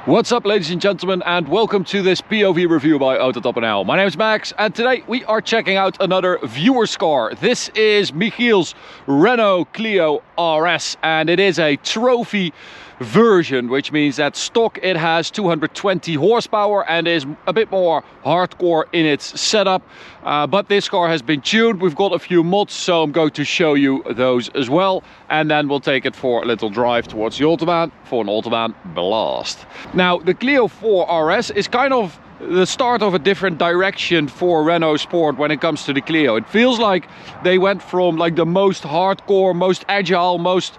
What's up, ladies and gentlemen, and welcome to this POV review by AUTOBAHN. My name is Max, and today we are checking out another viewer's car. This is Michiel's Renault CLIO RS, and it is a trophy version, which means that stock it has 220 horsepower and is a bit more hardcore in its setup. But this car has been tuned. We've got a few mods, so I'm going to show you those as well. And then we'll take it for a little drive towards the Autobahn for an Autobahn blast. Now, the Clio 4 RS is kind of the start of a different direction for Renault Sport when it comes to the Clio. It feels like they went from like the most hardcore, most agile, most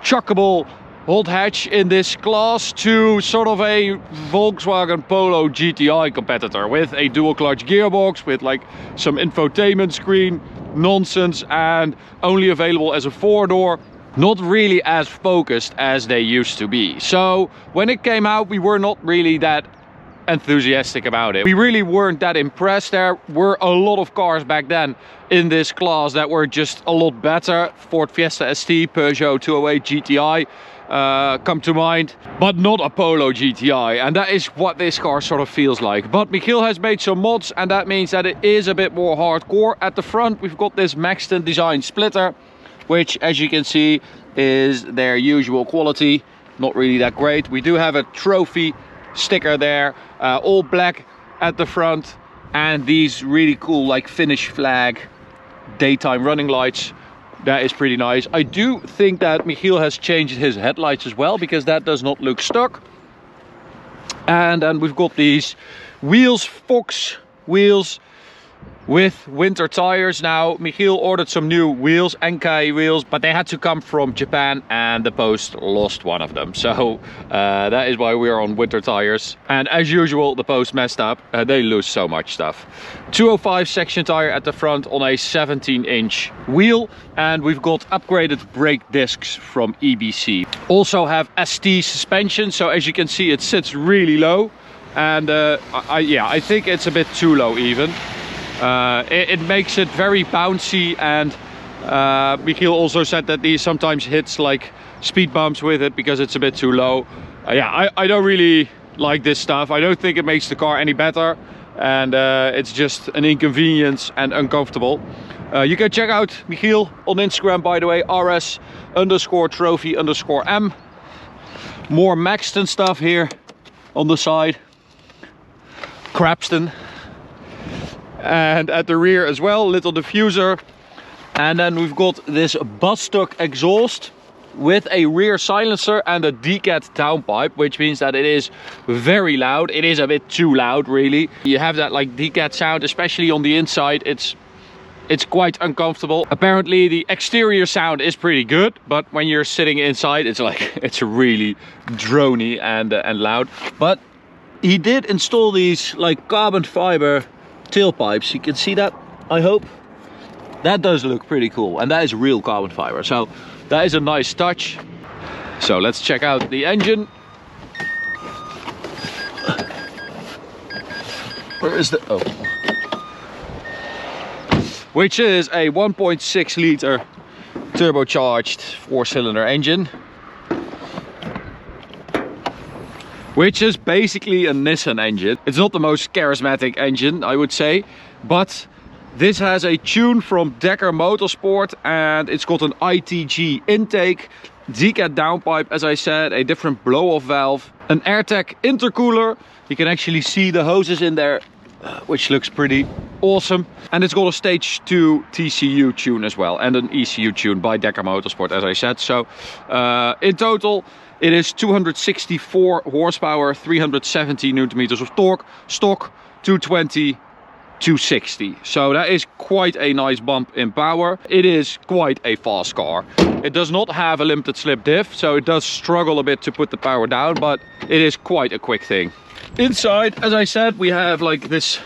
chuckable hothatch in this class to sort of a Volkswagen Polo GTI competitor with a dual clutch gearbox, with like some infotainment screen nonsense, and only available as a four-door. Not really as focused as they used to be. So when it came out, we were not really that enthusiastic about it. We really weren't that impressed. There were a lot of cars back then in this class that were just a lot better. Ford Fiesta ST, Peugeot 208 GTI come to mind, but not a Polo GTI, and that is what this car sort of feels like. But Michiel has made some mods, and that means that it is a bit more hardcore. At the front we've got this Maxton design splitter, which, as you can see, is their usual quality. Not really that great. We do have a trophy sticker there, all black at the front, and these really cool like Finnish flag daytime running lights. That is pretty nice. I do think that Michiel has changed his headlights as well, because that does not look stuck. And then we've got these wheels, Fox wheels with winter tires. Now, Michiel ordered some new wheels, Enkai wheels, but they had to come from Japan and the post lost one of them. So that is why we are on winter tires. And as usual, the post messed up. They lose so much stuff. 205 section tire at the front on a 17-inch wheel. And we've got upgraded brake discs from EBC. Also have ST suspension. So as you can see, it sits really low. And I think it's a bit too low even. It makes it very bouncy, and Michiel also said that he sometimes hits like speed bumps with it because it's a bit too low. I don't really like this stuff. I don't think it makes the car any better, and it's just an inconvenience and uncomfortable. You can check out Michiel on Instagram, by the way, rs_trophy_m. More Maxton stuff here on the side, Crapston. And at the rear as well, little diffuser. And then we've got this bus stock exhaust with a rear silencer and a decat downpipe, which means that it is very loud. It is a bit too loud, really. You have that like decat sound, especially on the inside. It's quite uncomfortable. Apparently the exterior sound is pretty good, but when you're sitting inside, it's like it's really drony and loud. But he did install these like carbon fiber tailpipes. You can see that, I hope. That does look pretty cool, and that is real carbon fiber, so that is a nice touch. So let's check out the engine. Where is the which is a 1.6 liter turbocharged 4-cylinder engine, which is basically a Nissan engine. It's not the most charismatic engine, I would say, but this has a tune from Decker Motorsport, and it's got an ITG intake, decat downpipe, as I said, a different blow-off valve, an AirTech intercooler. You can actually see the hoses in there, which looks pretty awesome. And it's got a stage 2 TCU tune as well, and an ECU tune by Decker Motorsport, as I said. So in total, it is 264 horsepower, 370 newton meters of torque, stock 220, 260. So that is quite a nice bump in power. It is quite a fast car. It does not have a limited slip diff, so it does struggle a bit to put the power down, but it is quite a quick thing. Inside, as I said, we have like this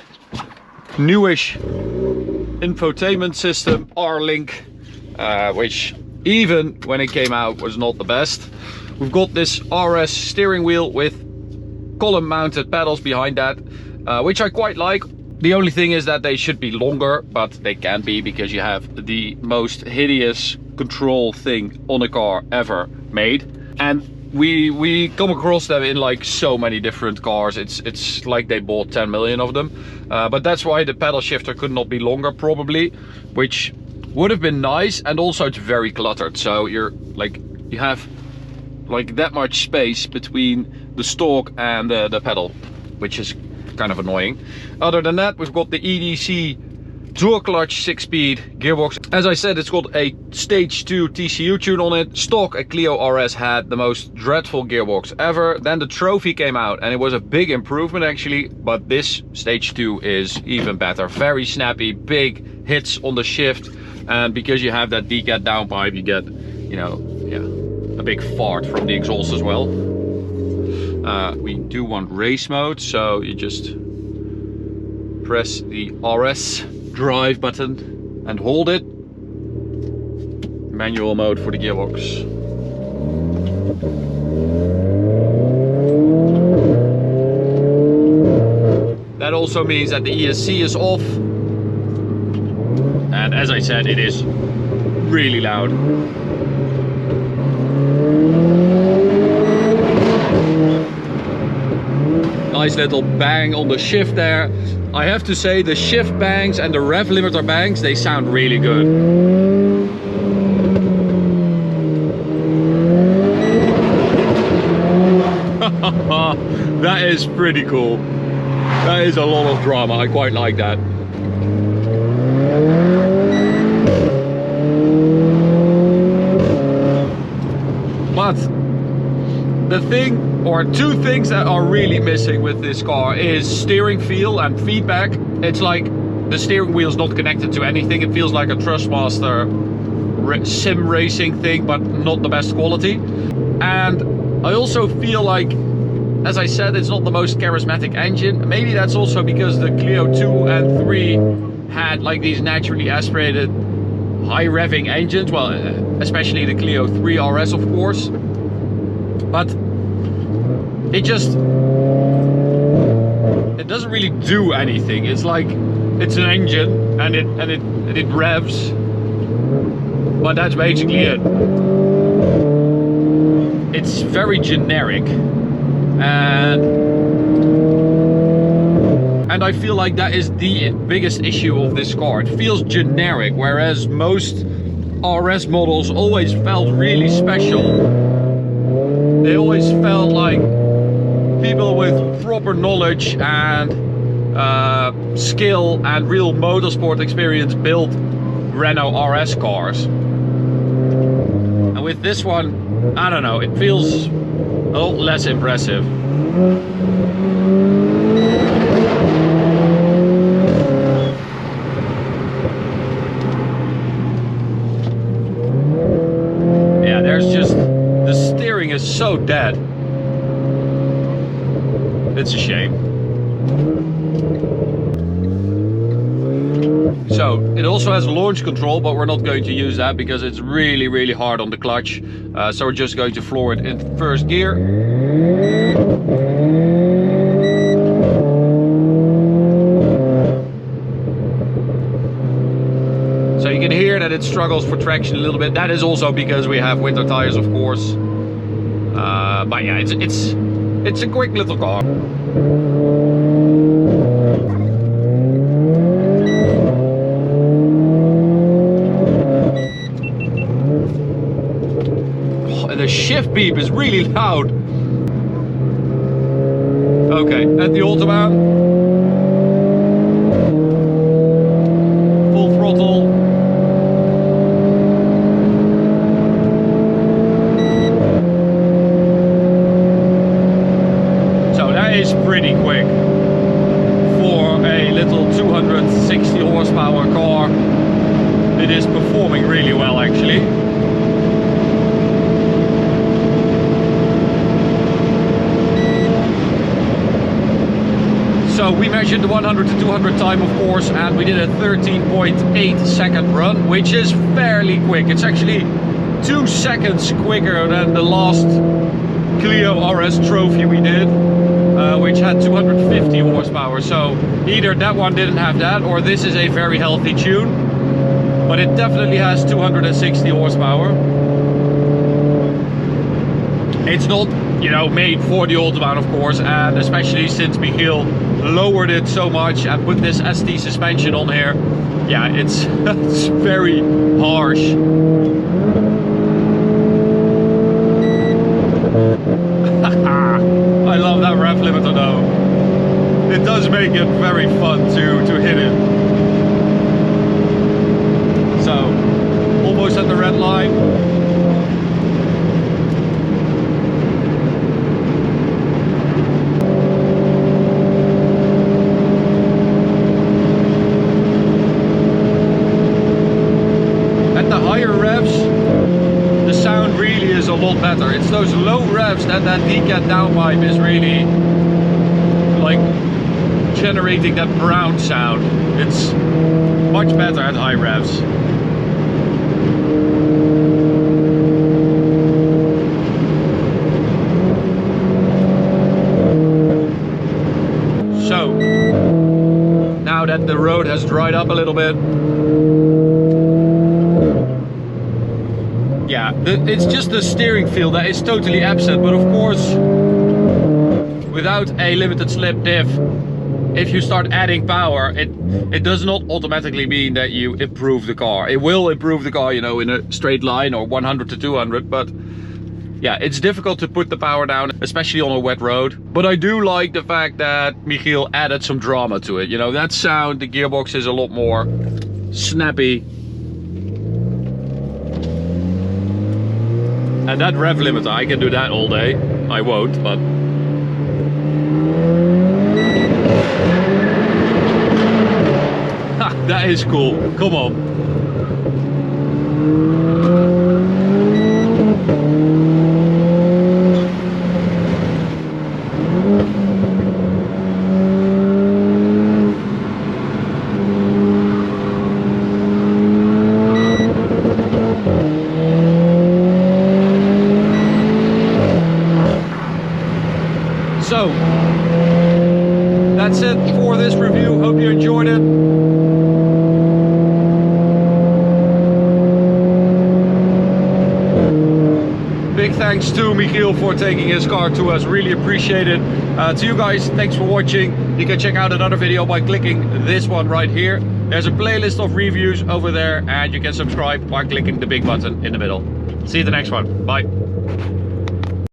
newish infotainment system, R-Link, which even when it came out was not the best. We've got this RS steering wheel with column mounted pedals behind that, which I quite like. The only thing is that they should be longer, but they can't be because you have the most hideous control thing on a car ever made. And we come across them in like so many different cars. It's like they bought 10 million of them. But that's why the pedal shifter could not be longer probably, which would have been nice. And also it's very cluttered, so you have like that much space between the stalk and the pedal, which is kind of annoying. Other than that, we've got the EDC dual clutch 6-speed gearbox. As I said, it's got a stage 2 TCU tune on it. Stock a Clio RS had the most dreadful gearbox ever. Then the Trophy came out and it was a big improvement actually, but this stage 2 is even better. Very snappy, big hits on the shift, and because you have that decat downpipe, you get, you know, yeah, a big fart from the exhaust as well. We do want race mode, so you just press the RS drive button and hold it. Manual mode for the gearbox. That also means that the ESC is off, and as I said, it is really loud. Nice little bang on the shift there. I have to say, the shift bangs and the rev limiter bangs, they sound really good. That is pretty cool. That is a lot of drama. I quite like that. But the thing, or two things that are really missing with this car is steering feel and feedback. It's like the steering wheel is not connected to anything. It feels like a Trustmaster sim racing thing, but not the best quality. And I also feel like, as I said, it's not the most charismatic engine. Maybe that's also because the Clio 2 and 3 had like these naturally aspirated high revving engines. Well, especially the Clio 3 RS, of course. But it doesn't really do anything. It's like it's an engine and it revs, but that's basically it. It's very generic, and I feel like that is the biggest issue of this car. It feels generic, whereas most RS models always felt really special. They always felt like people with proper knowledge and skill and real motorsport experience built Renault RS cars. And with this one, I don't know, it feels a lot less impressive. Yeah, there's just, the steering is so dead. It's a shame. So it also has launch control, but we're not going to use that because it's really, really hard on the clutch. So we're just going to floor it in first gear. So you can hear that it struggles for traction a little bit. That is also because we have winter tires, of course. But yeah, it's a quick little car. Oh, the shift beep is really loud. Okay, at the Autobahn. Full throttle. Is pretty quick for a little 260 horsepower car. It is performing really well actually. So we measured the 100 to 200 time, of course, and we did a 13.8 second run, which is fairly quick. It's actually 2 seconds quicker than the last Clio RS Trophy we did. Which had 250 horsepower, so either that one didn't have that or this is a very healthy tune, but it definitely has 260 horsepower. It's not, you know, made for the Autobahn, of course, and especially since Michiel lowered it so much and put this ST suspension on here. Yeah, it's, it's very harsh. I love that rev limiter though. It does make it very fun to hit it. So, almost at the red line. At the higher revs, the sound really is a lot better. It's those low revs that decant downpipe is really like generating that brown sound. It's much better at high revs. So now that the road has dried up a little bit, yeah, it's just the steering feel that is totally absent. But of course, without a limited slip diff, if you start adding power, it does not automatically mean that you improve the car. It will improve the car, you know, in a straight line or 100 to 200, but yeah, it's difficult to put the power down, especially on a wet road. But I do like the fact that Michiel added some drama to it. You know, that sound, the gearbox is a lot more snappy. And that rev limiter, I can do that all day. I won't, but... Ha, that is cool. Come on. So, that's it for this review. Hope you enjoyed it. Big thanks to Michiel for taking his car to us. Really appreciate it. To you guys, thanks for watching. You can check out another video by clicking this one right here. There's a playlist of reviews over there, and you can subscribe by clicking the big button in the middle. See you the next one. Bye.